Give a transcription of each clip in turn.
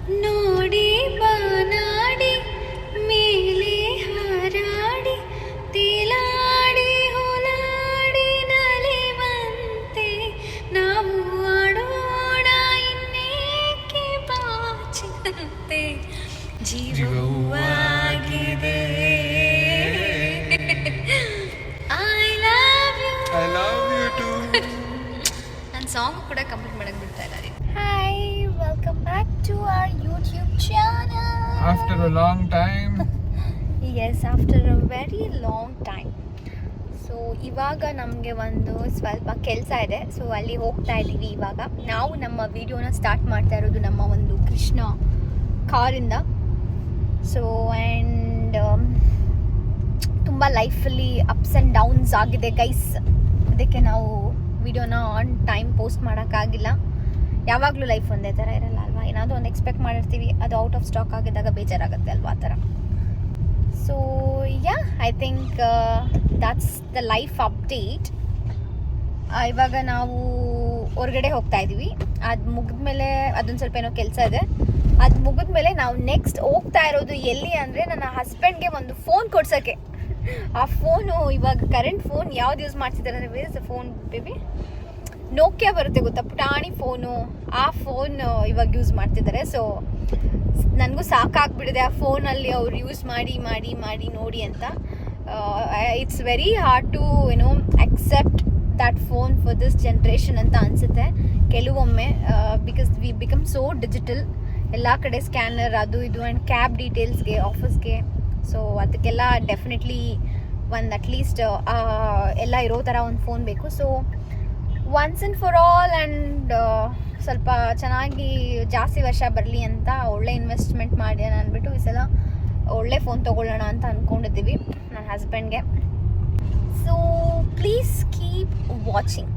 ನೋಡಿ ಬಾನಾಡಿ ಮೇಲೆ ಹಾರಾಡಿ ತೇಲಾಡಿ ಹೋಲಾಡಿ ನಲಿವಂತೆ ನಾವು ಆಡೋಣ ಇನ್ನೇಕೆ ಬಾಚಿದಂತೆ ಜೀವವಾಗಿದೆ. I love you too. ನನ್ನ ಸಾಂಗ್ ಕೂಡ ಕಂಪ್ಲೀಟ್ ಮಾಡಕ್ಕೆ ಬಿಡ್ತಾ ಇದ್ದಾರೆ. Hi, welcome back to our YouTube channel. After a long time. Yes, after a very long time. So ಇವಾಗ ನಮಗೆ ಒಂದು ಸ್ವಲ್ಪ ಕೆಲಸ ಇದೆ, ಸೊ ಅಲ್ಲಿ ಹೋಗ್ತಾ ಇದ್ದೀವಿ. ಇವಾಗ ನಾವು ನಮ್ಮ ವಿಡಿಯೋನ ಸ್ಟಾರ್ಟ್ ಮಾಡ್ತಾ ಇರೋದು ನಮ್ಮ ಒಂದು ಕೃಷ್ಣ ಕಾರಿಂದ. ಸೊ ಆ್ಯಂಡ್ ತುಂಬ ಲೈಫಲ್ಲಿ ಅಪ್ಸ್ ಆ್ಯಂಡ್ ಡೌನ್ಸ್ ಆಗಿದೆ ಗೈಸ್. ಅದಕ್ಕೆ ನಾವು ವಿಡಿಯೋನ ಆನ್ ಟೈಮ್ ಪೋಸ್ಟ್ ಮಾಡೋಕ್ಕಾಗಿಲ್ಲ. ಯಾವಾಗಲೂ ಲೈಫ್ ಒಂದೇ ಥರ ಇರಲ್ಲ ಅಲ್ವಾ? ಏನಾದರೂ ಒಂದು ಎಕ್ಸ್ಪೆಕ್ಟ್ ಮಾಡಿರ್ತೀವಿ, ಅದು ಔಟ್ ಆಫ್ ಸ್ಟಾಕ್ ಆಗಿದ್ದಾಗ ಬೇಜಾರಾಗುತ್ತೆ ಅಲ್ವಾ, ಆ ಥರ. So yeah, I think that's the life update. ಇವಾಗ ನಾವು ಹೊರಗಡೆ ಹೋಗ್ತಾ ಇದ್ದೀವಿ. ಅದು ಮುಗಿದ್ಮೇಲೆ ಅದೊಂದು ಸ್ವಲ್ಪ ಏನೋ ಕೆಲಸ ಇದೆ. ಅದು ಮುಗಿದ್ಮೇಲೆ ನಾವು ನೆಕ್ಸ್ಟ್ ಹೋಗ್ತಾ ಇರೋದು ಎಲ್ಲಿ ಅಂದರೆ ನನ್ನ ಹಸ್ಬೆಂಡ್ಗೆ ಒಂದು ಫೋನ್ ಕೊಡ್ಸೋಕ್ಕೆ. ಆ ಫೋನು ಇವಾಗ ಕರೆಂಟ್ ಫೋನ್ ಯಾವ್ದು ಯೂಸ್ ಮಾಡ್ತಿದ್ದಾರೆ ಅಂದರೆ, where is the phone baby? Nokia ಬರುತ್ತೆ ಗೊತ್ತಾ, ಪುಟಾಣಿ ಫೋನು. ಆ ಫೋನ್ ಇವಾಗ ಯೂಸ್ ಮಾಡ್ತಿದ್ದಾರೆ. ಸೊ ನನಗೂ ಸಾಕಾಗ್ಬಿಟ್ಟಿದೆ ಆ ಫೋನಲ್ಲಿ ಅವ್ರು ಯೂಸ್ ಮಾಡಿ ಮಾಡಿ ಮಾಡಿ ನೋಡಿ ಅಂತ. It's very hard to accept that phone for this generation ಅಂತ ಅನಿಸುತ್ತೆ ಕೆಲವೊಮ್ಮೆ. Because we become so digital. ಎಲ್ಲ ಕಡೆ ಸ್ಕ್ಯಾನರ್ ಅದು ಇದು ಆ್ಯಂಡ್ ಕ್ಯಾಬ್ ಡೀಟೇಲ್ಸ್ಗೆ, ಆಫೀಸ್ಗೆ. ಸೊ ಅದಕ್ಕೆಲ್ಲ ಡೆಫಿನೆಟ್ಲಿ ಒಂದು ಅಟ್ಲೀಸ್ಟ್ ಎಲ್ಲ ಇರೋ ಥರ ಒಂದು ಫೋನ್ ಬೇಕು. So once and for all and ಸ್ವಲ್ಪ ಚೆನ್ನಾಗಿ ಜಾಸ್ತಿ ವರ್ಷ ಬರಲಿ ಅಂತ ಒಳ್ಳೆ ಇನ್ವೆಸ್ಟ್ಮೆಂಟ್ ಮಾಡಿ ಅಂದ್ಬಿಟ್ಟು ಈ ಸಲ ಒಳ್ಳೆ ಫೋನ್ ತೊಗೊಳ್ಳೋಣ ಅಂತ ಅಂದ್ಕೊಂಡಿದ್ದೀವಿ ನನ್ನ ಹಸ್ಬೆಂಡ್ಗೆ. So please keep watching.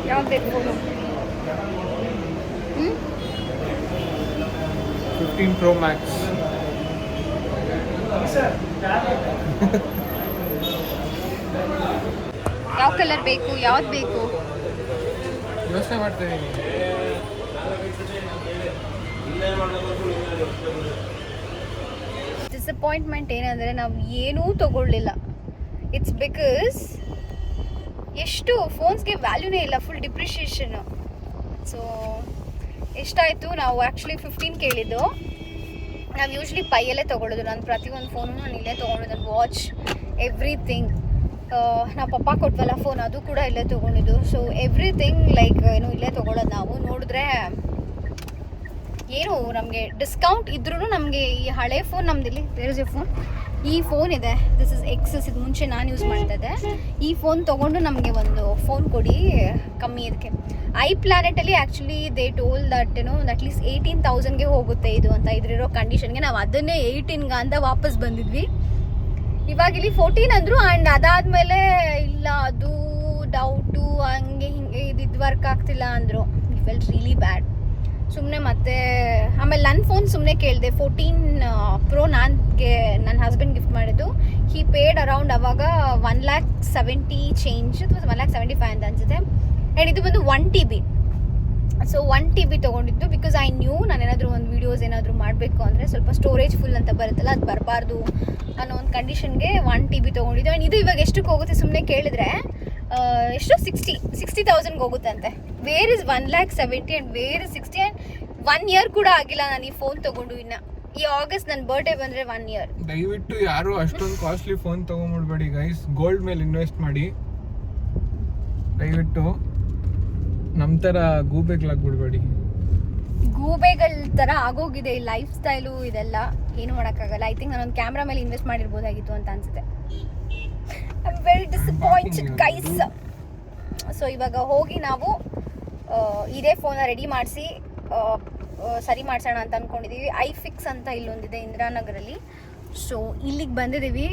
ಯಾವ್ದು ಬೇಕು ಫೋನು? 15 Pro Max. ಯಾವ ಕಲರ್ ಬೇಕು, ಯಾವ್ದು ಬೇಕು ಯೋಚನೆ ಮಾಡ್ತೀನಿ. ಡಿಸಪಾಯಿಂಟ್ಮೆಂಟ್ ಏನಂದರೆ ನಾವು ಏನೂ ತಗೊಳ್ಳಿಲ್ಲ. ಇಟ್ಸ್ ಬಿಕಾಸ್ ಎಷ್ಟು ಫೋನ್ಸ್ಗೆ ವ್ಯಾಲ್ಯೂನೇ ಇಲ್ಲ, ಫುಲ್ ಡಿಪ್ರಿಷಿಯೇಷನು. ಸೊ ಎಷ್ಟಾಯಿತು, ನಾವು ಆ್ಯಕ್ಚುಲಿ 15 ಕೇಳಿದ್ದು. ನಾವು ಯೂಶ್ವಲಿ ಪೈಯಲ್ಲೇ ತೊಗೊಳ್ಳೋದು. ನಾನು ಪ್ರತಿಯೊಂದು ಫೋನು ನಾನು ಇಲ್ಲೇ ತೊಗೊಂಡಿದ್ದು. ನನ್ನ ವಾಚ್, ಎವ್ರಿಥಿಂಗ್. ನಾವು ಪಪ್ಪ ಕೊಟ್ವಲ್ಲ ಫೋನ್, ಅದು ಕೂಡ ಇಲ್ಲೇ ತೊಗೊಂಡಿದ್ದು. ಸೊ ಎವ್ರಿಥಿಂಗ್ ಲೈಕ್ ಇಲ್ಲೇ ತೊಗೊಳ್ಳೋದು. ನಾವು ನೋಡಿದ್ರೆ ಏನು ನಮಗೆ ಡಿಸ್ಕೌಂಟ್ ಇದ್ರೂ ನಮಗೆ ಈ ಹಳೆ ಫೋನ್, ನಮ್ದಿಲ್ಲಿ ದೇರ್ ಇಸ್ ಎ ಫೋನ್, ಈ ಫೋನ್ ಇದೆ, ದಿಸ್ ಇಸ್ ಎಕ್ಸಸ್. ಇದು ಮುಂಚೆ ನಾನು ಯೂಸ್ ಮಾಡ್ತಾ ಇದ್ದೆ. ಈ ಫೋನ್ ತೊಗೊಂಡು ನಮಗೆ ಒಂದು ಫೋನ್ ಕೊಡಿ ಕಮ್ಮಿ ಇದಕ್ಕೆ. ಐ ಪ್ಲಾನೆಟಲ್ಲಿ actually they told that at least 18,000ಗೆ ಹೋಗುತ್ತೆ ಇದು ಅಂತ. ಇದ್ರಿರೋ ಕಂಡೀಷನ್ಗೆ ನಾವು ಅದನ್ನೇ 18 ಅಂತ ವಾಪಸ್ ಬಂದಿದ್ವಿ. ಇವಾಗ ಇಲ್ಲಿ 14 ಅಂದರು. ಆ್ಯಂಡ್ ಅದಾದಮೇಲೆ ಇಲ್ಲ ಅದು ಡೌಟು, ಹಂಗೆ ಹಿಂಗೆ ಇದು ವರ್ಕ್ ಆಗ್ತಿಲ್ಲ ಅಂದರು. It felt really bad. ಸುಮ್ಮನೆ ಮತ್ತೆ ಆಮೇಲೆ ನನ್ನ ಫೋನ್ ಸುಮ್ಮನೆ ಕೇಳಿದೆ. 14 Pro ನನಗೆ ನನ್ನ ಹಸ್ಬೆಂಡ್ ಗಿಫ್ಟ್ ಮಾಡಿದ್ದು. ಹಿ ಪೇಡ್ ಅರೌಂಡ್ ಅವಾಗ 1,70,000 ಚೇಂಜ್, 1,75,000 ಅಂತ ಅನ್ಸುತ್ತೆ. ಆ್ಯಂಡ್ ಇದು ಬಂದು 1 TB. ಸೊ 1 TB ತೊಗೊಂಡಿದ್ದು ಬಿಕಾಸ್ ಐ ನ್ಯೂ ನಾನೇನಾದರೂ ಒಂದು ವೀಡಿಯೋಸ್ ಏನಾದರೂ ಮಾಡಬೇಕು ಅಂದರೆ ಸ್ವಲ್ಪ ಸ್ಟೋರೇಜ್ ಫುಲ್ ಅಂತ ಬರುತ್ತಲ್ಲ, ಅದು ಬರಬಾರ್ದು ಅನ್ನೋ ಒಂದು ಕಂಡೀಷನ್ಗೆ 1 TB ತೊಗೊಂಡಿದ್ದು. ಆ್ಯಂಡ್ ಇದು ಇವಾಗ ಎಷ್ಟಕ್ಕೆ ಹೋಗುತ್ತೆ ಸುಮ್ಮನೆ ಕೇಳಿದ್ರೆ ಎಷ್ಟು 60,000ಗೆ ಹೋಗುತ್ತಂತೆ. Where is 1,70,000 and where is 60. And 1 year ಕೂಡ ಆಗಿಲ್ಲ ನಾನು ಈ ಫೋನ್ ತೊಗೊಂಡು. ಇನ್ನು ಈ ಆಗಸ್ಟ್ ನನ್ನ ಬರ್ಡೇ ಬಂದರೆ 1 year. ದಯವಿಟ್ಟು ಯಾರು ಅಷ್ಟೊಂದು ಕಾಸ್ಟ್ಲಿ ಫೋನ್ ತೊಗೊಂಡ್ಬಿಡ್ಬೇಡಿ ಗೈಸ್. ಗೋಲ್ಡ್ ಮೇಲೆ ಇನ್ವೆಸ್ಟ್ ಮಾಡಿ ದಯವಿಟ್ಟು. ನಮ್ಮ ಥರ ಗೂಬೆಗಳಾಗ್ಬಿಡ್ಬೇಡಿ. ಗೂಬೆಗಳ ಥರ ಆಗೋಗಿದೆ ಈ ಲೈಫ್ ಸ್ಟೈಲು. ಇದೆಲ್ಲ ಏನು ಮಾಡೋಕ್ಕಾಗಲ್ಲ. ಐ ಥಿಂಕ್ ನಾನೊಂದು ಕ್ಯಾಮ್ರಾ ಮೇಲೆ ಇನ್ವೆಸ್ಟ್ ಮಾಡಿರ್ಬೋದಾಗಿತ್ತು ಅಂತ ಅನಿಸುತ್ತೆ. I am very disappointed guys. So ಇವಾಗ ಹೋಗಿ ನಾವು ಇದೇ ಫೋನ ರೆಡಿ ಮಾಡಿಸಿ ಸರಿ ಮಾಡಿಸೋಣ ಅಂತ ಅಂದ್ಕೊಂಡಿದ್ದೀವಿ. iFix ಅಂತ ಇಲ್ಲೊಂದಿದೆ ಇಂದಿರಾನಗರಲ್ಲಿ. ಸೊ ಇಲ್ಲಿಗೆ ಬಂದಿದ್ದೀವಿ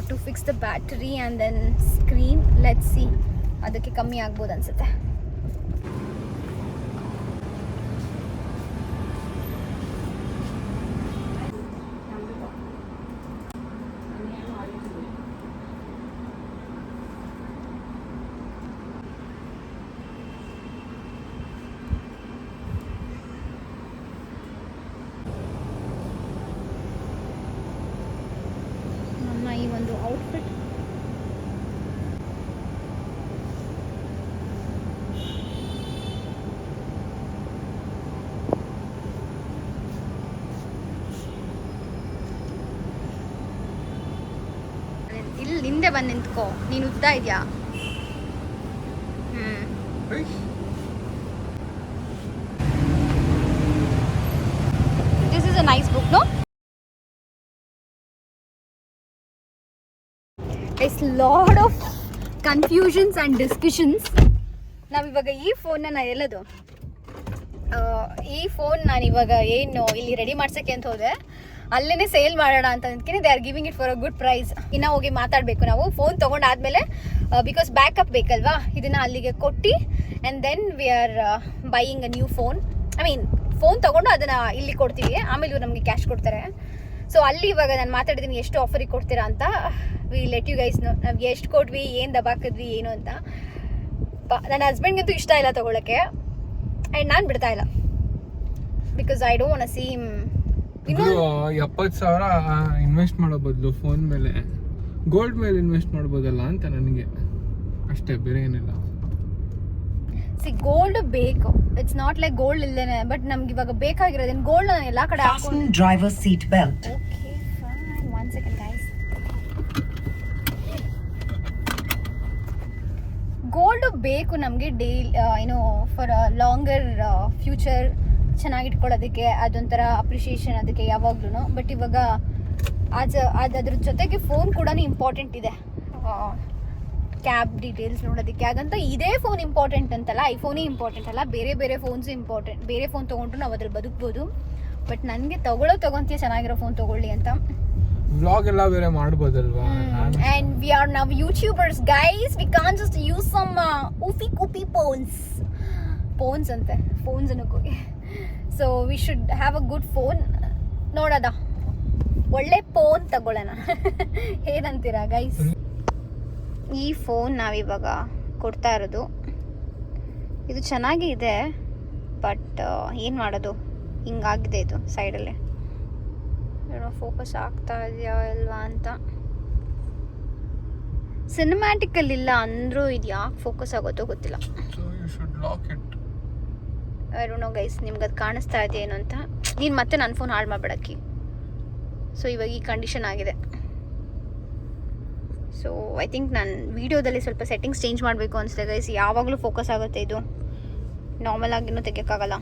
to fix the battery and then screen. Let's see ಅದಕ್ಕೆ ಕಮ್ಮಿ ಆಗ್ಬೋದು ಅನಿಸುತ್ತೆ. ಈ ಒಂದು ಔಟ್ಫಿಟ್ ಇಲ್ಲಿ ಹಿಂದೆ ಬಂದು ನಿಂತ್ಕೋ. ನೀನು ಉದ್ದ ಇದೆಯಾ? This is a nice book, no? There's lot of confusions and discussions. ನಾವಿವಾಗ ಈ ಫೋನ್ನ ಎಲ್ಲದು ಈ ಫೋನ್ ನಾನು ಇವಾಗ ಏನು ಇಲ್ಲಿ ರೆಡಿ ಮಾಡ್ಸೋಕ್ಕೆ ಅಂತ ಹೋದೆ, ಅಲ್ಲೇ ಸೇಲ್ ಮಾಡೋಣ ಅಂತ ಅಂದ್ತೀನಿ. They are giving it for a good price. ಇನ್ನೂ ಹೋಗಿ ಮಾತಾಡಬೇಕು ನಾವು ಫೋನ್ ತೊಗೊಂಡಾದ್ಮೇಲೆ, ಬಿಕಾಸ್ ಬ್ಯಾಕಪ್ ಬೇಕಲ್ವಾ. ಇದನ್ನು ಅಲ್ಲಿಗೆ ಕೊಟ್ಟು and then we are buying a new phone. I mean phone ತೊಗೊಂಡು ಅದನ್ನು ಇಲ್ಲಿ ಕೊಡ್ತೀವಿ, ಆಮೇಲೆ ಇವ್ರು ನಮಗೆ ಕ್ಯಾಶ್ ಕೊಡ್ತಾರೆ. ಸೊ ಅಲ್ಲಿ ಇವಾಗ ನಾನು ಮಾತಾಡಿದ್ದೀನಿ ಎಷ್ಟು ಆಫರಿಗೆ ಕೊಡ್ತೀರಾ ಅಂತ. We let you guys know ನಮ್ಗೆ ಎಷ್ಟು ಕೊಟ್ವಿ, ಏನು ದಬಾಕಿದ್ವಿ ಏನು ಅಂತ. ನನ್ನ ಹಸ್ಬೆಂಡ್ಗಂತೂ ಇಷ್ಟ ಇಲ್ಲ ತೊಗೊಳಕ್ಕೆ, ಆ್ಯಂಡ್ ನಾನು ಬಿಡ್ತಾ ಇಲ್ಲ because I don't want to see him. 70,000 invest ಮಾಡೋ ಬದಲು ಫೋನ್ ಮೇಲೆ ಗೋಲ್ಡ್ ಮೇಲೆ ಇನ್ವೆಸ್ಟ್ ಮಾಡ್ಬೋದಲ್ಲ ಅಂತ ನನಗೆ ಅಷ್ಟೇ, ಬೇರೆ ಏನಿಲ್ಲ. ಗೋಲ್ಡ್ ಬೇಕು, ಇಟ್ಸ್ ನಾಟ್ ಲೈಕ್ ಗೋಲ್ಡ್ ಇಲ್ದೇನೆ, ಬಟ್ ನಮ್ಗೆ ಇವಾಗ ಬೇಕಾಗಿರೋದೇನು ಗೋಲ್ಡ್. ನಾನು ಎಲ್ಲ ಕಡೆ ಹಾಕೊಂಡು driver seat belt. Okay fine, 1 second guys. Gold ಬೇಕು ನಮಗೆ ಡೈಲಿ, ಏನು ಫಾರ್ ಲಾಂಗರ್ ಫ್ಯೂಚರ್ ಚೆನ್ನಾಗಿಟ್ಕೊಳ್ಳೋದಕ್ಕೆ. ಅದೊಂಥರ ಅಪ್ರಿಷಿಯೇಷನ್ ಅದಕ್ಕೆ ಯಾವಾಗ್ಲೂ. ಬಟ್ ಇವಾಗ ಅದ್ರ ಜೊತೆಗೆ ಫೋನ್ ಕೂಡ ಇಂಪಾರ್ಟೆಂಟ್ ಇದೆ, ಕ್ಯಾಬ್ ಡೀಟೇಲ್ಸ್ ನೋಡೋದಕ್ಕೆ. ಹಾಗಂತ ಇದೇ ಫೋನ್ ಇಂಪಾರ್ಟೆಂಟ್ ಅಂತಲ್ಲ, ಐಫೋನೇ ಇಂಪಾರ್ಟೆಂಟ್ ಅಲ್ಲ, ಬೇರೆ ಬೇರೆ ಫೋನ್ಸು ಇಂಪಾರ್ಟೆಂಟ್. ಬೇರೆ ಫೋನ್ ತೊಗೊಂಡ್ರು ನಾವು ಅದ್ರಲ್ಲಿ ಬದುಕ್ಬೋದು. ಬಟ್ ನನಗೆ ತೊಗೊಂತೀಯ ಚೆನ್ನಾಗಿರೋ ಫೋನ್ ತೊಗೊಳ್ಳಿ ಅಂತ. ವ್ಲಾಗ್ ಎಲ್ಲ ಬೇರೆ ಮಾಡ್ಬೋದಲ್ವಾ. And we are now YouTubers guys, we can't just use some ಉಫಿ ಕುಪಿ ಫೋನ್ಸ್ ಅಂತೆ, ಫೋನ್ಸ್ ಅನ್ನೋಕೆ. So we should have a good phone. ನೋಡೋದ ಒಳ್ಳೆ ಫೋನ್ ತಗೊಳ್ಳೋಣ. ಏನಂತೀರಾ ಗೈಸ್? ಈ ಫೋನ್ ನಾವಿವಾಗ ಕೊಡ್ತಾ ಇರೋದು, ಇದು ಚೆನ್ನಾಗೇ ಇದೆ, ಬಟ್ ಏನು ಮಾಡೋದು, ಹಿಂಗಾಗಿದೆ ಇದು ಸೈಡಲ್ಲೇ. ಏನೋ ಫೋಕಸ್ ಆಗ್ತಾ ಇದೆಯಾ ಇಲ್ವಾ ಅಂತ. ಸಿನಿಮ್ಯಾಟಿಕಲ್ಲಿ ಇಲ್ಲ ಅಂದರೂ ಇದು ಯಾಕೆ ಫೋಕಸ್ ಆಗುತ್ತೋ ಗೊತ್ತಿಲ್ಲ. ಐ ಡೋಂಟ್ ನೋ ಗೈಸ್, ನಿಮ್ಗೆ ಅದು ಕಾಣಿಸ್ತಾ ಇದೆಯೇನು ಅಂತ. ನೀನು ಮತ್ತೆ ನನ್ನ ಫೋನ್ ಹಾಳು ಮಾಡಬೇಡಕ್ಕಿ. ಸೊ ಇವಾಗ ಈ ಕಂಡೀಷನ್ ಆಗಿದೆ. ಸೊ ಐ ಥಿಂಕ್ ನಾನು ವೀಡಿಯೋದಲ್ಲಿ ಸ್ವಲ್ಪ ಸೆಟ್ಟಿಂಗ್ಸ್ ಚೇಂಜ್ ಮಾಡಬೇಕು ಅನಿಸ್ತೆ ಗೈಸ್. ಯಾವಾಗಲೂ ಫೋಕಸ್ ಆಗುತ್ತೆ ಇದು, ನಾರ್ಮಲ್ ಆಗಿನೂ ತೆಗಿಯೋಕ್ಕಾಗಲ್ಲ.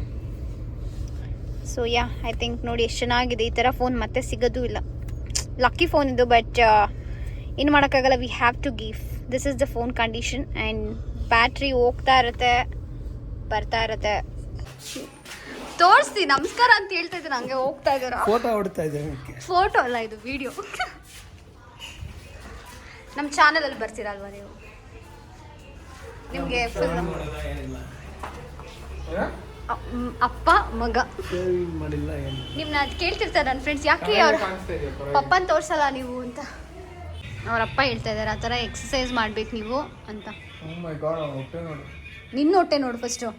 ಸೊ ಯಾ, ಐ ಥಿಂಕ್ ನೋಡಿ ಎಷ್ಟು ಚೆನ್ನಾಗಿದೆ. ಈ ಥರ ಫೋನ್ ಮತ್ತೆ ಸಿಗೋದು ಇಲ್ಲ. ಲಕ್ಕಿ ಫೋನ್ ಇದು, ಬಟ್ ಏನು ಮಾಡೋಕ್ಕಾಗಲ್ಲ. We have to give. This is the phone condition. And battery ಹೋಗ್ತಾ ಇರುತ್ತೆ, ಬರ್ತಾ ಇರುತ್ತೆ. ತೋರಿಸ್ತಿ ನಮಸ್ಕಾರ ಅಂತ ಹೇಳ್ತಾ ಇದ್ದೀನಿ, ಹಂಗೆ ಹೋಗ್ತಾ ಇದ್ದೀರಾ. ಫೋಟೋ ಹೊಡ್ತಾ ಇದೆ. ಫೋಟೋ ಅಲ್ಲ ಇದು, ವಿಡಿಯೋ. ನಮ್ಮ ಚಾನಲಲ್ಲಿ ಬರ್ತೀರಲ್ವ ನೀವು, ನಿಮಗೆ ಫುಲ್ ಅಪ್ಪ ಮಗ ನಿಮ್ಮನ್ನ ಕೇಳ್ತಿರ್ತಾರೆ ನನ್ನ ಫ್ರೆಂಡ್ಸ್, ಯಾಕೆ ಅವ್ರ ಪಪ್ಪನ ತೋರಿಸಲ್ಲ ನೀವು ಅಂತ. ಅವ್ರ ಅಪ್ಪ ಹೇಳ್ತಾ ಇದ್ದಾರೆ ಆ ಥರ ಎಕ್ಸಸೈಸ್ ಮಾಡ್ಬೇಕು ನೀವು ಅಂತ. ನಿನ್ನ ಹೊಟ್ಟೆ ನೋಡು ಫಸ್ಟು.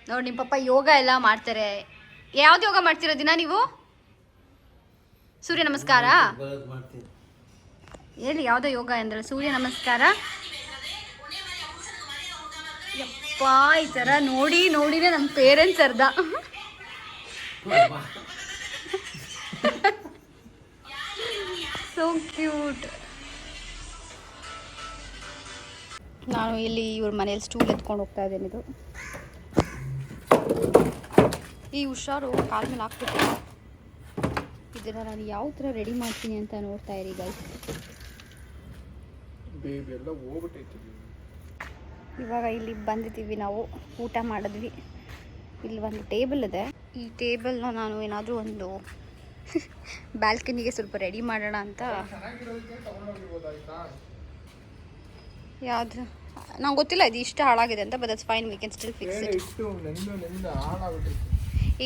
ನೋಡಿ ನಿಮ್ಮ ಪಪ್ಪ ಯೋಗ ಎಲ್ಲ ಮಾಡ್ತಾರೆ. ಯಾವ್ದು ಯೋಗ ಮಾಡ್ತೀರೋ ದಿನ ನೀವು? ಸೂರ್ಯ ನಮಸ್ಕಾರ ಹೇಳಿ, ಯಾವುದೋ ಯೋಗ ಅಂದ್ರೆ ಸೂರ್ಯ ನಮಸ್ಕಾರ. ಯಪ್ಪ, ಈ ಥರ ನೋಡಿ ನೋಡಿನೇ ನಮ್ಮ ಪೇರೆಂಟ್ಸ್ ಅರ್ಧ. So cute. ನಾನು ಇಲ್ಲಿ ಇವ್ರ ಮನೇಲಿ ಸ್ಟೂಲ್ ಎತ್ಕೊಂಡು ಹೋಗ್ತಾ ಇದ್ದೇನೆ. ಇದು ಈ ಹುಷಾರು ಕಾಲ ಮೇಲೆ ಹಾಕ್ಬಿಟ್ಟು ಇದನ್ನು ನಾನು ಯಾವ ಥರ ರೆಡಿ ಮಾಡ್ತೀನಿ ಅಂತ ನೋಡ್ತಾ ಇರಿ ಗೈಸ್. ಬೇಬಿ ಎಲ್ಲ ಹೋಗ್ಬಿಟ್ಟೈತಿ. ಇವಾಗ ಇಲ್ಲಿ ಬಂದಿದ್ದೀವಿ ನಾವು, ಊಟ ಮಾಡಿದ್ವಿ. ಇಲ್ಲಿ ಒಂದು ಟೇಬಲ್ ಇದೆ. ಈ ಟೇಬಲ್ನ ನಾನು ಏನಾದರೂ ಒಂದು ಬ್ಯಾಲ್ಕನಿಗೆ ಸ್ವಲ್ಪ ರೆಡಿ ಮಾಡೋಣ ಅಂತ. ಯಾವುದು ನಂಗೆ ಗೊತ್ತಿಲ್ಲ ಇದು ಇಷ್ಟ ಹಾಳಾಗಿದೆ ಅಂತ, but that's fine, we can still fix it.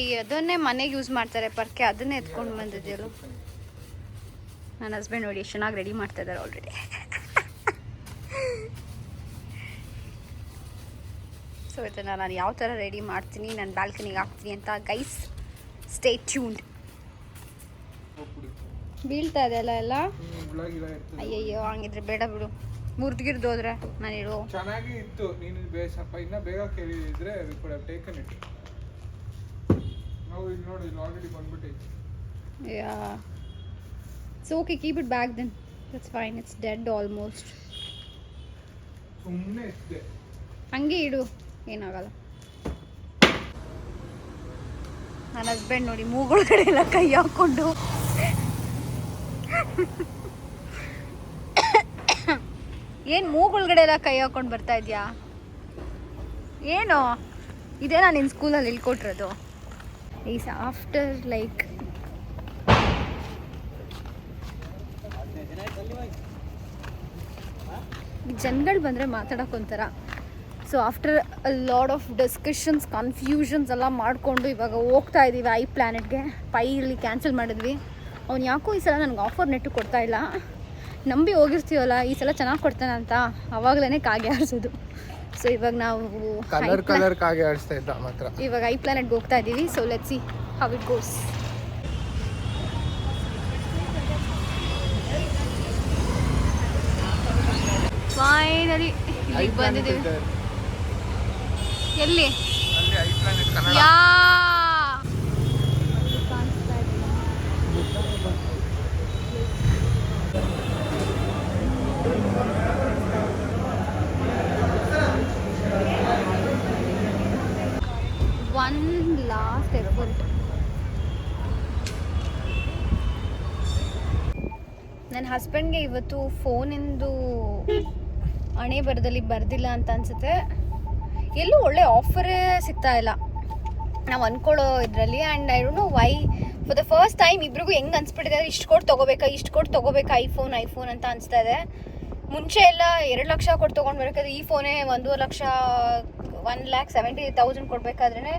ಈಗ ಅದನ್ನೇ ಮನೆಗೆ ಯೂಸ್ ಮಾಡ್ತಾರೆ ಪರ್ಕೆ, ಅದನ್ನೇ ಎತ್ಕೊಂಡು ಬಂದಿದ್ದೀರು. ನನ್ನ ಹಸ್ಬೆಂಡ್ ನೋಡಿ ಎಷ್ಟು ಚೆನ್ನಾಗಿ ರೆಡಿ ಮಾಡ್ತಾ ಇದ್ದಾರೆ ಆಲ್ರೆಡಿ. ಸೊ ಇದನ್ನು ನಾನು ಯಾವ ಥರ ರೆಡಿ ಮಾಡ್ತೀನಿ, ನಾನು ಬ್ಯಾಲ್ಕನಿಗೆ ಹಾಕ್ತೀನಿ ಅಂತ ಗೈಸ್ ಸ್ಟೇ ಟ್ಯೂನ್ಡ್. ಬೀಳ್ತಾ ಇದೆ ಎಲ್ಲ ಅಯ್ಯಯ್ಯೋ, ಹಂಗಿದ್ರೆ ಬೇಡ ಬಿಡು, ಮುರಿದ್ಗಿರ್ದು ಹೋದ್ರೆ ನಾನು ಇಡು. ಚೆನ್ನಾಗಿ ಇತ್ತು, ನೀನು ಸ್ವಲ್ಪ ಇನ್ನ ಬೇಗ ಕೇಳಿದ್ರೆ we could have taken it. ನಾವು ಇಲ್ಲಿ ನೋಡಿ, ಇಲ್ಲಿ ಆಲ್ರೆಡಿ ಬಂದ್ಬಿಟ್ಟೈತಿ. Yeah so okay, keep it back then, that's fine, it's dead almost. ಸುಮ್ಮನೆ ಇದ್ದೆ, ಹಂಗೆ ಇಡು, ಏನಾಗಲ್ಲ. ನನ್ನ ಹಸ್ಬೆಂಡ್ ನೋಡಿ ಮೂಗೊಳಗಡೆ ಎಲ್ಲ ಕೈ ಹಾಕ್ಕೊಂಡು ಏನು ಮೂಗೊಳಗಡೆ ಎಲ್ಲ ಕೈ ಹಾಕ್ಕೊಂಡು ಬರ್ತಾ ಇದೆಯಾ ಏನು? ಇದೇ ನಾನು ನಿನ್ನ ಸ್ಕೂಲಲ್ಲಿ ಹೇಳ್ಕೊಟ್ಟಿರೋದು. ಈಸ್ ಆಫ್ಟರ್ ಲೈಕ್ ಜನಗಳು ಬಂದರೆ ಮಾತಾಡೋಕ್ಕೊಂಥರ. So after a lot of discussions, confusions ಎಲ್ಲ ಮಾಡಿಕೊಂಡು ಇವಾಗ ಹೋಗ್ತಾ ಇದ್ದೀವಿ ಐ ಪ್ಲ್ಯಾನೆಟ್ಗೆ. ಇಲ್ಲಿ ಕ್ಯಾನ್ಸಲ್ ಮಾಡಿದ್ವಿ. ಅವ್ನು ಯಾಕೋ ಈ ಸಲ ನನಗೆ ಆಫರ್ ನೆಟ್ಟು ಕೊಡ್ತಾ ಇಲ್ಲ. ನಂಬಿ ಹೋಗಿರ್ತೀವಲ್ಲ ಈ ಸಲ ಚೆನ್ನಾಗಿ ಕೊಡ್ತಾನೆ ಅಂತ, ಅವಾಗಲೇ ಕಾಗೆ ಆಡಿಸೋದು. ಸೊ ಇವಾಗ ನಾವು ಕಲರ್ ಕಾಗೆ ಆಡಿಸ್ತಾ ಇದ್ದ ಮಾತ್ರ. ಇವಾಗ ಐ ಪ್ಲ್ಯಾನೆಟ್ಗೆ ಹೋಗ್ತಾ ಇದ್ದೀವಿ. So let's see how it goes. Finally ಇಲ್ಲಿಗೆ ಬಂದಿದ್ದೀವಿ. ಎಲ್ಲಿ? Yeah one last effort. ನನ್ನ ಹಸ್ಬೆಂಡ್ಗೆ ಇವತ್ತು ಫೋನಿಂದು ಹಣೆ ಬರದಲ್ಲಿ ಬರ್ದಿಲ್ಲ ಅಂತ ಅನ್ಸುತ್ತೆ. ಎಲ್ಲೂ ಒಳ್ಳೆ ಆಫರೇ ಸಿಗ್ತಾ ಇಲ್ಲ ನಾವು ಅಂದ್ಕೊಳ್ಳೋ ಇದರಲ್ಲಿ. And I don't know why, for the first time ಇಬ್ರಿಗೂ ಹೆಂಗೆ ಅನ್ಸ್ಬಿಟ್ಟಿದೆ, ಇಷ್ಟು ಕೊಟ್ಟು ತೊಗೋಬೇಕಾ ಐಫೋನ್ ಅಂತ ಅನಿಸ್ತಾ ಇದೆ. ಮುಂಚೆ ಎಲ್ಲ 2 ಲಕ್ಷ ಕೊಟ್ಟು ತೊಗೊಂಡು ಬರಬೇಕಾದ್ರೆ ಈ ಫೋನೇ 1.5 ಲಕ್ಷ 1,70,000 ಕೊಡಬೇಕಾದ್ರೇ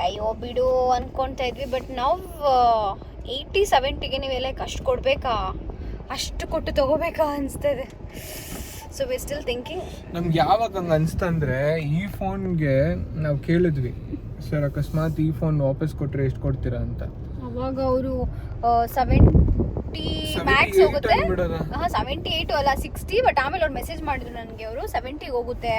ಅಯ್ಯೋ ಬಿಡು ಅಂದ್ಕೊಳ್ತಾ ಇದ್ವಿ. ಬಟ್ ನಾವು 80-70ಗೆ ನೀವು ಲೈಕ್ ಅಷ್ಟು ಕೊಡಬೇಕಾ, ಅಷ್ಟು ಕೊಟ್ಟು ತೊಗೋಬೇಕಾ ಅನಿಸ್ತಾ ಇದೆ. So we still thinking. ನಮ್ಗೆ ಯಾವಾಗ ಹಂಗೆ ಅನಿಸ್ತಂದ್ರೆ, ಈ ಫೋನ್ಗೆ ನಾವು ಕೇಳಿದ್ವಿ, ಸರ್ ಅಕಸ್ಮಾತ್ ಈ ಫೋನ್ ವಾಪಸ್ ಕೊಟ್ಟರೆ ಎಷ್ಟು ಕೊಡ್ತೀರಾ ಅಂತ. ಅವಾಗ ಅವರು 70 ಮ್ಯಾಕ್ಸ್ ಹೋಗುತ್ತೆ. 78 ಅಲ್ಲ 60. ಬಟ್ ಆಮೇಲೆ ಅವ್ರು ಮೆಸೇಜ್ ಮಾಡಿದ್ರು ನನಗೆ, ಅವರು 70 ಹೋಗುತ್ತೆ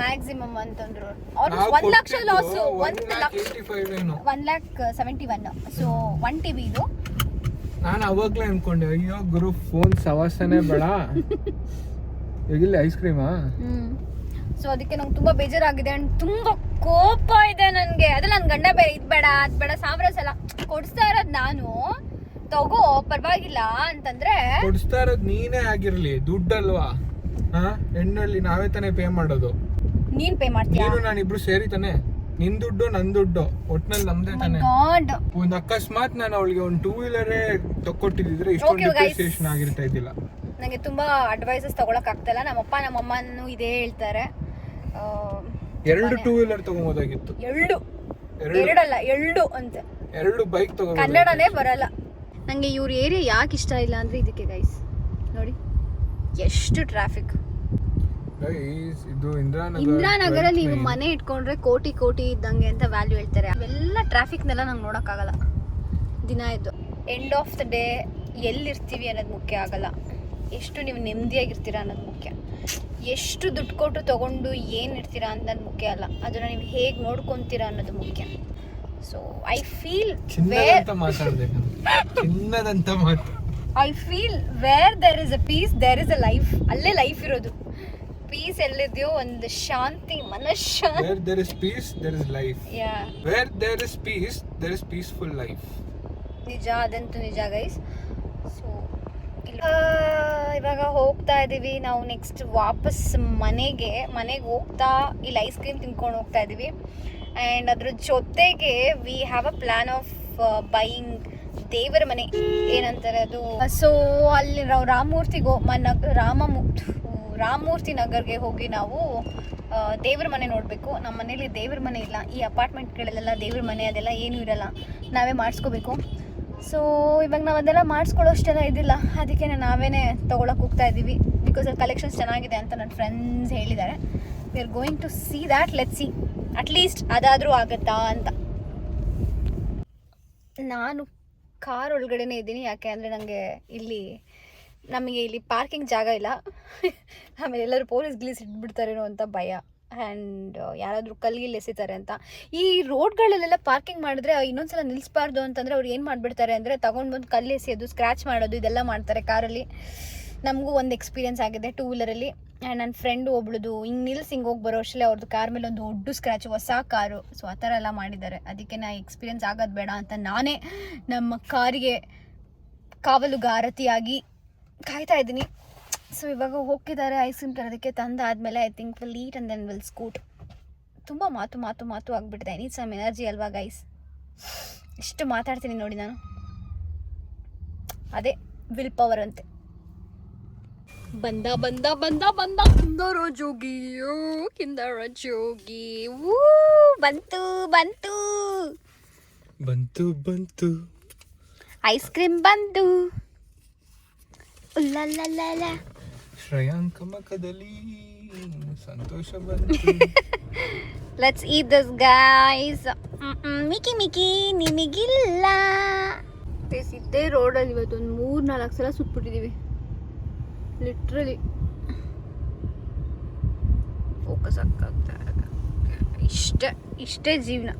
ಮ್ಯಾಕ್ಸಿಮಮ್ ಅಂತಂದ್ರು. ಅವ್ರು 1 ಲಕ್ಷ ಲಾಸ್, 1,71,000. ಸೊ 1 TB ಇದು. ನಾನು ಅವಾಗಲೇ ಅನ್ಕೊಂಡೆ, ಅಯ್ಯೋ ಗುರು ಫೋನ್ ಸವಾಸನೆ ಬೇಡ, ಹೇಗಿಲ್ಲ ಐಸ್ ಕ್ರೀಮಾ. ಸೊ ಅದಕ್ಕೆ ನಂಗೆ ತುಂಬ ಬೇಜಾರಾಗಿದೆ ಆ್ಯಂಡ್ ತುಂಬ ಕೋಪ ಇದೆ ನನಗೆ. ಅದೇ ನನ್ನ ಗಂಡ ಬೇರೆ ಇದು ಬೇಡ ಅದು ಬೇಡ 1000 ಸಲ ಕೊಡಿಸ್ತಾ ಇರೋದು ನಾನು, ತಗೋ ಪರವಾಗಿಲ್ಲ ಅಂತಂದ್ರೆ. ಕೊಡಿಸ್ತಾ ಇರೋದು ನೀನೇ ಆಗಿರ್ಲಿ, ದುಡ್ಡಲ್ವಾ? ಹೆಣ್ಣಲ್ಲಿ ನಾವೇ ತಾನೇ ಪೇ ಮಾಡೋದು. ನೀನ್ ಪೇ ಮಾಡ್ತೀಯಾ? ನೀನು ನಾನು ಇಬ್ರು ಸೇರಿ ತಾನೆ, ನಿನ್ ದುಡ್ಡು ನನ್ ದುಡ್ಡು ಒಟ್ನಲ್ಲಿ ನಮ್ದೇ ತಾನೆ. ಒಂದ್ ಅಕಸ್ಮಾತ್ ನಾನು ಅವಳಿಗೆ ಒಂದು 2 ವೀಲರೇ ತಕ್ಕೊಟ್ಟಿದ್ರೆ ಇಷ್ಟೊಂದು ಡಿಪ್ರಿಸಿಯೇಷನ್ ಆಗಿರ್ತಾ ಇದ್ದಿಲ್ಲ. ನನಗೆ ತುಂಬಾ ಅಡ್ವೈಸಸ್ ತಗೊಳಕ್ ಆಗ್ತಿಲ್ಲ. ನಮ್ಮಪ್ಪ ನಮ್ಮಮ್ಮನೂ ಇದೇ ಹೇಳ್ತಾರೆ, 2 2 ವೀಲರ್ ತಗೋಬೋದಾಗಿತ್ತು. 2 ಅಂತ 2 ಬೈಕ್ ತಗೋ, ಕನ್ನಡನೇ ಬರಲ್ಲ. ನಂಗೆ ಇವ್ರ ಏರಿಯಾ ಯಾಕೆ ಇಷ್ಟ ಇಲ್ಲ ಅಂದ್ರೆ ಇದಕ್ಕೆ ಗೈಸ್, ನೋಡಿ ಎಷ್ಟು ಟ್ರಾಫಿಕ್. ಇದು ಇಂದಿರಾನಗರ ನೀವು ಮನೆ ಇಟ್ಕೊಂಡ್ರೆ ಕೋಟಿ ಇದ್ದಂಗೆ ಅಂತ ವ್ಯಾಲ್ಯೂ ಹೇಳ್ತಾರೆ. ಅವೆಲ್ಲ ಟ್ರಾಫಿಕ್ನೆಲ್ಲ ನಂಗೆ ನೋಡೋಕ್ಕಾಗಲ್ಲ ದಿನ ಇದ್ದು. ಎಂಡ್ ಆಫ್ ದ ಡೇ ಎಲ್ಲಿರ್ತೀವಿ ಅನ್ನೋದು ಮುಖ್ಯ ಆಗಲ್ಲ, ಎಷ್ಟು ನೀವು ನೆಮ್ಮದಿಯಾಗಿರ್ತೀರ ಅನ್ನೋದು ಮುಖ್ಯ. ಎಷ್ಟು ದುಡ್ಡು ಕೊಟ್ಟು ತೊಗೊಂಡು ಏನು ಇರ್ತೀರಾ ಅನ್ನೋದು ಮುಖ್ಯ ಅಲ್ಲ, ಅದನ್ನು ನೀವು ಹೇಗೆ ನೋಡ್ಕೊತೀರಾ ಅನ್ನೋದು ಮುಖ್ಯ. So I feel where there is a peace there is a life. ಅಲ್ಲೇ ಲೈಫ್ ಇರೋದು. ಪೀಸ್ ಎಲ್ಲಿದೆಯೋ ಒಂದು ಶಾಂತಿ, ಮನಃಶಾಂತಿ. Where there is peace, there is life. Yeah. Where there is peace, there is peaceful life. ನಿಜ, ಅದಂತೂ ನಿಜ ಗೈಸ್. ಸೊ ಇವಾಗ ಹೋಗ್ತಾ ಇದ್ದೀವಿ ನಾವು ನೆಕ್ಸ್ಟ್ ವಾಪಸ್ ಮನೆಗೆ ಹೋಗ್ತಾ ಇಲ್ಲಿ ಐಸ್ ಕ್ರೀಮ್ ತಿನ್ಕೊಂಡು ಹೋಗ್ತಾ ಇದ್ದೀವಿ. ಆ್ಯಂಡ್ ಅದ್ರ ಜೊತೆಗೆ we have a plan of buying ದೇವರ ಮನೆ ಏನಂತಾರೆ ಅದು. ಸೊ ಅಲ್ಲಿ ನಾವು ರಾಮಮೂರ್ತಿ ನಗರ್ಗೆ ಹೋಗಿ ನಾವು ದೇವ್ರ ಮನೆ ನೋಡಬೇಕು. ನಮ್ಮ ಮನೇಲಿ ದೇವ್ರ ಮನೆ ಇಲ್ಲ, ಈ ಅಪಾರ್ಟ್ಮೆಂಟ್ಗಳಲ್ಲೆಲ್ಲ ದೇವ್ರ ಮನೆ ಅದೆಲ್ಲ ಏನೂ ಇರಲ್ಲ, ನಾವೇ ಮಾಡಿಸ್ಕೋಬೇಕು. ಸೊ ಇವಾಗ ನಾವು ಅದೆಲ್ಲ ಮಾಡಿಸ್ಕೊಳ್ಳೋಷ್ಟೆಲ್ಲ ಇದಿಲ್ಲ, ಅದಕ್ಕೆ ನಾವೇ ತೊಗೊಳಕ್ಕೆ ಹೋಗ್ತಾ ಇದ್ದೀವಿ. ಬಿಕಾಸ್ ಅಲ್ಲಿ ಕಲೆಕ್ಷನ್ಸ್ ಚೆನ್ನಾಗಿದೆ ಅಂತ ನನ್ನ ಫ್ರೆಂಡ್ಸ್ ಹೇಳಿದ್ದಾರೆ. We are going to see that. Let's see at least ಅದಾದರೂ ಆಗುತ್ತಾ ಅಂತ. ನಾನು ಕಾರ್ ಒಳಗಡೆನೇ ಇದ್ದೀನಿ, ಯಾಕೆ ಅಂದರೆ ನಮಗೆ ಇಲ್ಲಿ ಪಾರ್ಕಿಂಗ್ ಜಾಗ ಇಲ್ಲ. ಆಮೇಲೆ ಎಲ್ಲರೂ ಪೊಲೀಸ್ ಇಟ್ಬಿಡ್ತಾರೇನೋ ಅಂತ ಭಯ. ಆ್ಯಂಡ್ ಯಾರಾದರೂ ಕಲ್ಲಿಗೆ ಎಸಿತಾರೆ ಅಂತ. ಈ ರೋಡ್ಗಳಲ್ಲೆಲ್ಲ ಪಾರ್ಕಿಂಗ್ ಮಾಡಿದ್ರೆ ಇನ್ನೊಂದ್ಸಲ ನಿಲ್ಲಿಸಬಾರ್ದು ಅಂತಂದರೆ ಅವ್ರು ಏನು ಮಾಡಿಬಿಡ್ತಾರೆ ಅಂದರೆ ತಗೊಂಡು ಬಂದು ಕಲ್ಲು ಎಸೆಯೋದು, ಸ್ಕ್ರ್ಯಾಚ್ ಮಾಡೋದು ಇದೆಲ್ಲ ಮಾಡ್ತಾರೆ ಕಾರಲ್ಲಿ. ನಮಗೂ ಒಂದು ಎಕ್ಸ್ಪೀರಿಯನ್ಸ್ ಆಗಿದೆ 2 ವೀಲರಲ್ಲಿ. ಆ್ಯಂಡ್ ನನ್ನ ಫ್ರೆಂಡು ಒಬ್ಳದು ಹಿಂಗೆ ಹೋಗಿ ಬರೋ ಅಷ್ಟೇ ಅವ್ರದ್ದು ಕಾರ್ ಮೇಲೆ ಒಂದು ದೊಡ್ಡ ಸ್ಕ್ರ್ಯಾಚು, ಹೊಸ ಕಾರು. ಸೊ ಆ ಥರ ಎಲ್ಲ ಮಾಡಿದ್ದಾರೆ. ಅದಕ್ಕೆ ನಾ ಎಕ್ಸ್ಪೀರಿಯನ್ಸ್ ಆಗೋದು ಬೇಡ ಅಂತ ನಾನೇ ನಮ್ಮ ಕಾರಿಗೆ ಕಾವಲುಗಾರತಿಯಾಗಿ ಕಾಯ್ತಾ ಇದ್ದೀನಿ. ಸೊ ಇವಾಗ ಹೋಗ್ತಿದ್ದಾರೆ ಐಸ್ ಕ್ರೀಮ್ ತರೋದಕ್ಕೆ. ತಂದಾದಮೇಲೆ I think will eat and then will scoot. ತುಂಬ ಮಾತು ಆಗಿಬಿಟ್ಟಿದೆ. ನೀಡ್ ಸಮ್ ಎನರ್ಜಿ ಅಲ್ವಾ ಗೈಸ್? ಎಷ್ಟು ಮಾತಾಡ್ತೀನಿ ನೋಡಿ ನಾನು, ಅದೇ ವಿಲ್ ಪವರ್ ಅಂತೆ. ಬಂದ ಕಿಂದರ ಜೋಗಿ ಬಂತು ಐಸ್ ಕ್ರೀಮ್ ಬಂತು. ಶ್ರೇಯಾಂಕ ಮಕದಲ್ಲಿ ಸಂತೋಷ ಬಂತು. Let's eat this guys. ಮಿಕಿ ನಿಮಗಿಲ್ಲ. ಇದೇ ರೋಡಲ್ಲಿ ಇವತ್ತು ಒಂದು 3-4 ಸಲ ಸುತ್ಬಿಟ್ಟಿದ್ದೀವಿ ಲಿಟ್ರಲಿ. ಫೋಕಸ್ ಆಗ್ತಾ ಇಷ್ಟೇ ಜೀವನ,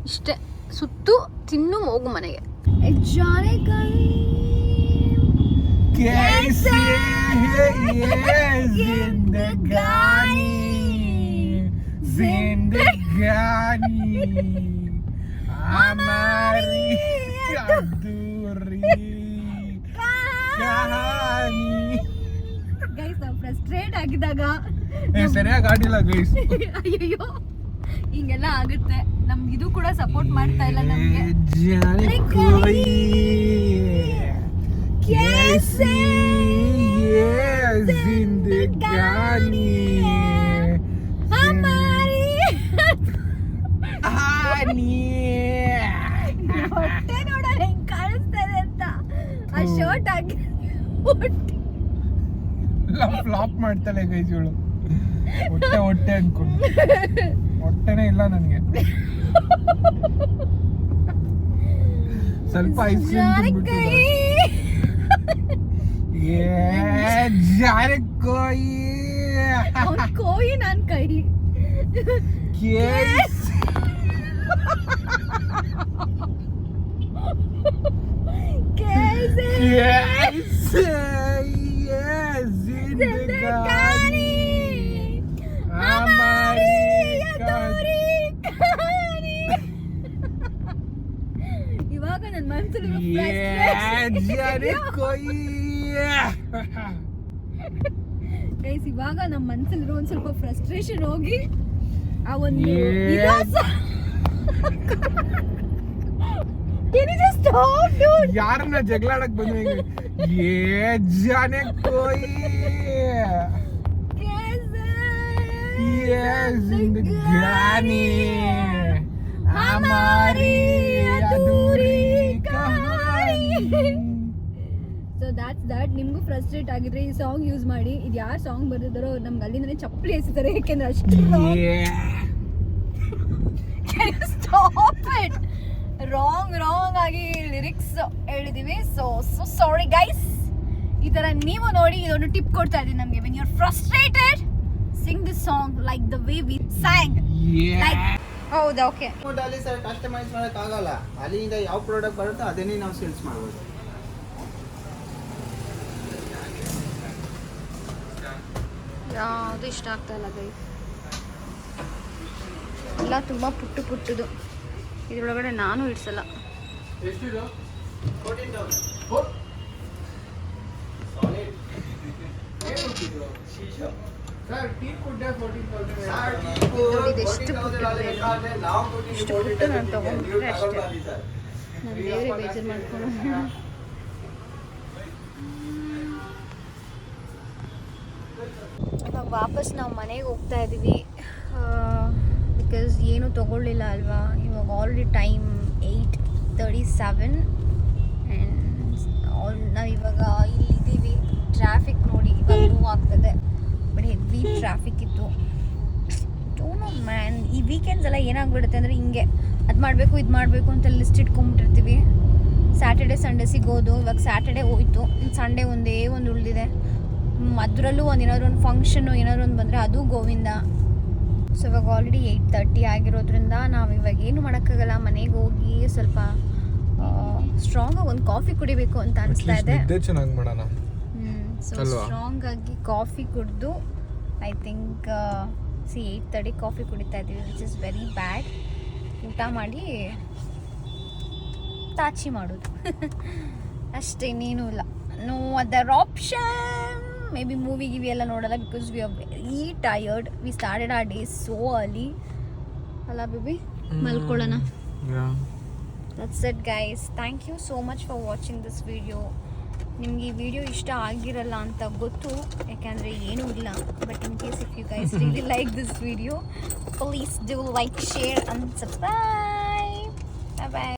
ಇಷ್ಟೇ ಸುತ್ತು ತಿನ್ನು ಹೋಗು ಮನೆಗೆ. ಗೈಸ್ ನಾವು ಫ್ರಸ್ಟ್ರೇಟ್ ಆಗಿದಾಗ ಸರಿಯಾಗಿ ಆಡಿಲ್ಲ ಗೈಸ್. ಅಯ್ಯೋ ಹಿಂಗೆಲ್ಲ ಆಗುತ್ತೆ. ನಮ್ಗೆ ಇದು ಕೂಡ ಸಪೋರ್ಟ್ ಮಾಡ್ತಾ ಇಲ್ಲ ನಮ್ಗೆ. ಹೊಟ್ಟೆ ನೋಡೋಣ ಹೆಂಗ್ ಕಾಣಿಸ್ತದೆ ಅಂತ. ಆ ಶರ್ಟ್ ಹಾಕಿ ಫ್ಲಾಪ್ ಮಾಡ್ತಾಳೆ ಗೈಸ್ ಇವಳು. ಹೊಟ್ಟೆ ಅನ್ಕೊಂಡು ಹೊಟ್ಟೆನೇ ಇಲ್ಲ ನನಗೆ. ಸ್ವಲ್ಪ ಐಸ್ ಕ್ರೀಮ್ ಕೋಯಿ ನನ್ ಕೈ ಇವಾಗ ನನ್ನ ಮನಸ್ಸಲ್ಲಿ ಗೈಸ್ ಇವಾಗ ನಮ್ಮ ಮನಸ್ಸಲ್ಲಿರೋ ಒಂದ್ ಸ್ವಲ್ಪ ಫ್ರಸ್ಟ್ರೇಷನ್ ಹೋಗಿ ಆ ಒಂದು ಯಾರನ್ನ ಜಗಳಾಡಕ್ ಬಂದ್ರೆ ಜಾನೆ ಕೋಯಿ ಜಿಂದಗಾನಿ ಹಮಾರಿ ಅಧೂರಿ ಕಹಾನಿ. ಸೊ ದಟ್ ನಿಮ್ಗೂ ಫ್ರಸ್ಟ್ರೇಟ್ ಆಗಿದ್ರೆ ಈ ಸಾಂಗ್ ಯೂಸ್ ಮಾಡಿ. ಇದು ಯಾರು ಸಾಂಗ್ ಬರ್ದಿದ್ದಾರೋ ನಮ್ಗೆ ಅಲ್ಲಿಂದನೇ ಚಪ್ಪಲಿ ಎಸಿತಾರೆ, ಯಾಕೆಂದ್ರೆ ಅಷ್ಟು ರಾಂಗ್ ಆಗಿ ಲಿರಿಕ್ಸ್ ಹೇಳಿದೀವಿ. So sorry guys. ಈ ತರ ನೀವು ನೋಡಿ ಇದೊಂದು ಟಿಪ್ ಕೊಡ್ತಾ ಇದೀನಿ ನಮ್ಗೆ. When you are frustrated sing this song like the way we sang. Like ಹೌದಾ? ಓಕೆ. ಅಲ್ಲಿ ಸರ್ ಕಸ್ಟಮೈಸ್ ಮಾಡಕ್ ಆಗಲ್ಲ. ಅಲ್ಲಿಂದ ಯಾವ ಪ್ರಾಡಕ್ಟ್ ಬರುತ್ತೋ ಅದನ್ನೇ ನಾವು ಸೇಲ್ಸ್ ಮಾಡ್ಬೋದು. ಯಾವುದು ಇಷ್ಟ ಆಗ್ತಾ ಇಲ್ಲ ಗೈಸ್. ಎಲ್ಲ ತುಂಬ ಪುಟ್ಟದು. ಇದ್ರೊಳಗಡೆ ನಾನು ಇಡ್ಸಲ್ಲ. ಸರ್ ಟೀ ಕುಡ್ಡೆ 14,000 ನೋಡಿ ಇದೆಷ್ಟು ಇಷ್ಟು ಪುಟ್ಟು ನಾನು ತೊಗೊಂಡ್ಬಿಟ್ರೆ ಅಷ್ಟೇ ನಾನು ಬೇರೆ ಬೇಜಾರು ಮಾಡ್ಕೊಂಡು ಇವಾಗ ವಾಪಸ್ ನಾವು ಮನೆಗೆ ಹೋಗ್ತಾ ಇದ್ದೀವಿ ಬಿಕಾಸ್ ಏನೂ ತೊಗೊಳ್ಳಿಲ್ಲ ಅಲ್ವಾ. ಇವಾಗ ಆಲ್ರೆಡಿ ಟೈಮ್ 8:37 ಆ್ಯಂಡ್ ನಾವು ಇವಾಗ ಇಲ್ಲಿದ್ದೀವಿ. ಟ್ರಾಫಿಕ್ ನೋಡಿ ಇವಾಗ ಮೂವ್ ಆಗ್ತದೆ, ಬಟ್ ಹೆವಿ ಟ್ರಾಫಿಕ್ ಇತ್ತು. ಡೋಂಟ್ ನೋ ಮ್ಯಾನ್, ಈ ವೀಕೆಂಡ್ಸ್ ಎಲ್ಲ ಏನಾಗ್ಬಿಡುತ್ತೆ ಅಂದರೆ ಹಿಂಗೆ ಅದು ಮಾಡಬೇಕು ಇದು ಮಾಡಬೇಕು ಅಂತ ಲಿಸ್ಟ್ ಇಟ್ಕೊಂಡ್ಬಿಟ್ಟಿರ್ತೀವಿ. ಸ್ಯಾಟರ್ಡೆ ಸಂಡೇ ಸಿಗೋದು, ಇವಾಗ ಸ್ಯಾಟರ್ಡೆ ಹೋಯ್ತು, ಸಂಡೇ ಒಂದೇ ಒಂದು ಉಳಿದಿದೆ. ಅದರಲ್ಲೂ ಏನಾದ್ರು ಒಂದು ಫಂಕ್ಷನ್ನು ಏನಾದ್ರು ಒಂದು ಬಂದರೆ ಅದು ಗೋವಿಂದ. ಸೊ ಇವಾಗ ಆಲ್ರೆಡಿ 8:30 ಆಗಿರೋದ್ರಿಂದ ನಾವು ಇವಾಗ ಏನು ಮಾಡೋಕ್ಕಾಗಲ್ಲ. ಮನೆಗೆ ಹೋಗಿ ಸ್ವಲ್ಪ ಸ್ಟ್ರಾಂಗಾಗಿ ಒಂದು ಕಾಫಿ ಕುಡಿಬೇಕು ಅಂತ ಅನಿಸ್ತಾ ಇದೆ. ಚೆನ್ನಾಗಿ ಮಾಡೋಣ. ಸೊ ಸ್ಟ್ರಾಂಗ್ ಆಗಿ ಕಾಫಿ ಕುಡಿದು ಐ ಥಿಂಕ್ 8:30 ಕಾಫಿ ಕುಡಿತಾ ಇದ್ದೀವಿ, ವಿಚ್ ಇಸ್ ವೆರಿ ಬ್ಯಾಡ್. ಊಟ ಮಾಡಿ ತಾಚಿ ಮಾಡೋದು ಅಷ್ಟೇ, ಇನ್ನೇನೂ ಇಲ್ಲ. No other option. Maybe movie ಗಿವಿ ಎಲ್ಲ ನೋಡಲ್ಲ because we are very tired. We started our day so early ಅಲ್ಲ ಬೇಬಿ. ಮಲ್ಕೊಳ್ಳೋಣ. That's it guys. Thank you so much for watching this video. ನಿಮಗೆ ಈ ವಿಡಿಯೋ ಇಷ್ಟ ಆಗಿರಲ್ಲ ಅಂತ ಗೊತ್ತು, ಯಾಕೆಂದರೆ ಏನೂ ಇಲ್ಲ. But in case if you guys really like this video, please do like, share and subscribe.